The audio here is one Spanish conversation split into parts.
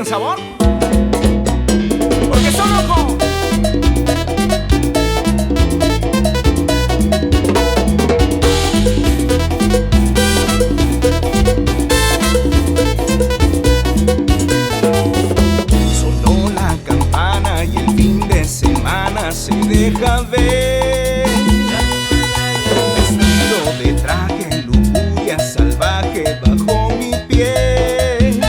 sabor, porque son locos. Sonó la campana y el fin de semana se deja ver. Vestido de traje, lujuria salvaje bajo mi piel.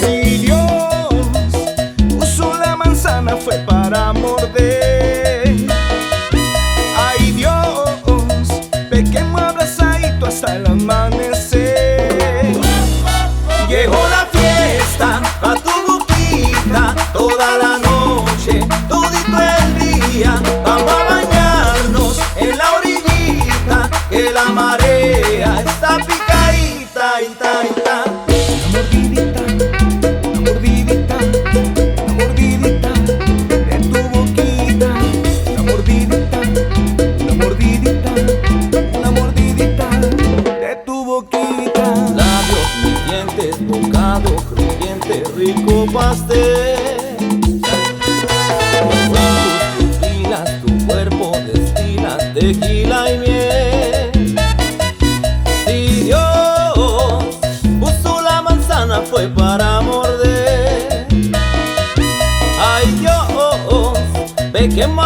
Si Dios usó la manzana fue para morder. Ay Dios, pequemos abrazadito hasta el amanecer. Llegó la fiesta a tu boquita, toda la noche, todito el día. Vamos a bañarnos en la orillita, que la marea está picadita, ita, ita. Una mordidita, una mordidita, una mordidita de tu boquita. Una mordidita, una mordidita, una mordidita de tu boquita. Labios, mis dientes, bocado crujiente, rico pastel. Con tus pupilas tu cuerpo destilas tequila y miel. Si Dios puso la manzana fue para morder. Ay Dios, pequemos